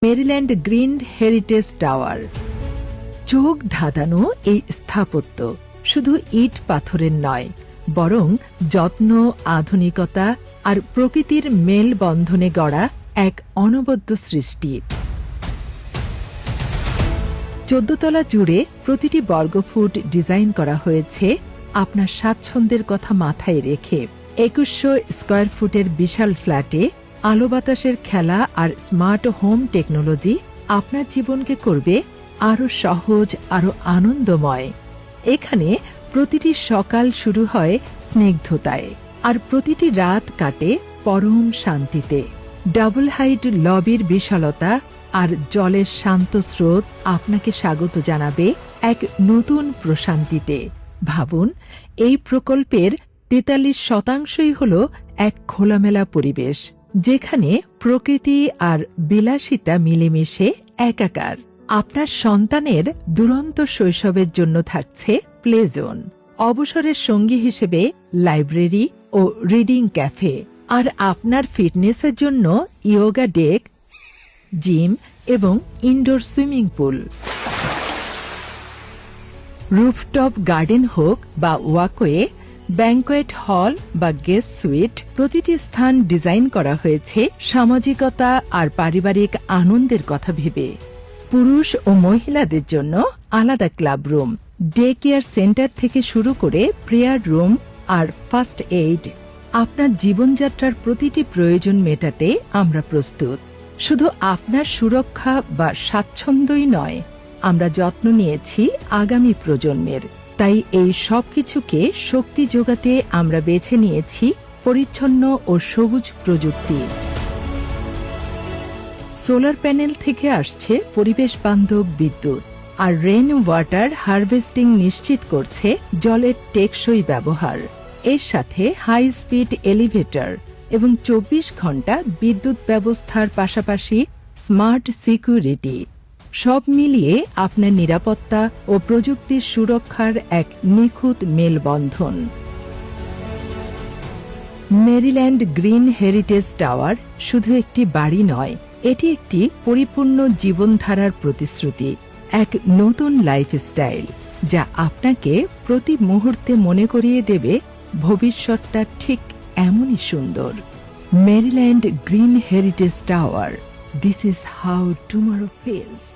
Maryland green heritage tower. চোখ ধাঁধানো এই স্থাপত্য শুধু ইট পাথরের নয়, বরং যত্ন, আধুনিকতা আর প্রকৃতির মেলবন্ধনে গড়া এক অনবদ্য সৃষ্টি। 14 তলা জুড়ে প্রতিটি বর্গফুট ডিজাইন করা হয়েছে আপনার স্বাচ্ছন্দ্যের কথা মাথায় রেখে। 2100 স্কয়ার ফুটের বিশাল ফ্ল্যাটে আলো বাতাসের খেলা আর স্মার্ট হোম টেকনোলজি আপনার জীবনকে করবে আরও সহজ, আরও আনন্দময়। এখানে প্রতিটি সকাল শুরু হয় স্নিগ্ধতায়, আর প্রতিটি রাত কাটে পরম শান্তিতে। ডাবল হাইট লবির বিশালতা আর জলের শান্ত স্রোত আপনাকে স্বাগত জানাবে এক নতুন প্রশান্তিতে। ভাবুন, এই প্রকল্পের 43% হল এক খোলামেলা পরিবেশ, যেখানে প্রকৃতি আর বিলাসিতা মিলেমিশে একাকার। আপনার সন্তানের দুরন্ত শৈশবের জন্য থাকছে প্লে জোন, অবসরের সঙ্গী হিসেবে লাইব্রেরি ও রিডিং ক্যাফে, আর আপনার ফিটনেসের জন্য ইয়োগা ডেক, জিম এবং indoor swimming pool. Rooftop garden হোক বা ওয়াকওয়ে, ব্যাংকোয়েট হল বা গেস্ট সুইট, প্রতিটি স্থান ডিজাইন করা হয়েছে সামাজিকতা আর পারিবারিক আনন্দের কথা ভেবে। পুরুষ ও মহিলাদের জন্য আলাদা club room, day care centre থেকে শুরু করে প্রেয়ার রুম আর ফার্স্ট এইড। আপনার জীবনযাত্রার প্রতিটি প্রয়োজন মেটাতে আমরা প্রস্তুত। শুধু আপনার সুরক্ষা বা স্বাচ্ছন্দ্যই নয়, আমরা যত্ন নিয়েছি আগামী প্রজন্মের। তাই এই সব কিছুকে শক্তি যোগাতে আমরা বেছে নিয়েছি পরিচ্ছন্ন ও সবুজ প্রযুক্তি। সোলার প্যানেল থেকে আসছে পরিবেশ বান্ধব বিদ্যুৎ, আর রেন ওয়াটার হারভেস্টিং নিশ্চিত করছে জলের টেকসই ব্যবহার। এর সাথে হাই স্পিড এলিভেটর এবং 24 ঘন্টা বিদ্যুৎ ব্যবস্থার পাশাপাশি স্মার্ট সিকিউরিটি, সব মিলিয়ে আপনার নিরাপত্তা ও প্রযুক্তির সুরক্ষার এক নিখুঁত মেলবন্ধন। মেরিল্যান্ড গ্রিন হেরিটেজ টাওয়ার শুধু একটি বাড়ি নয়, এটি একটি পরিপূর্ণ জীবনধারার প্রতিশ্রুতি, এক নতুন লাইফস্টাইল যা আপনাকে প্রতি মুহূর্তে মনে করিয়ে দেবে ভবিষ্যৎটা ঠিক এমনই সুন্দর। Maryland green heritage tower, this is how tomorrow feels.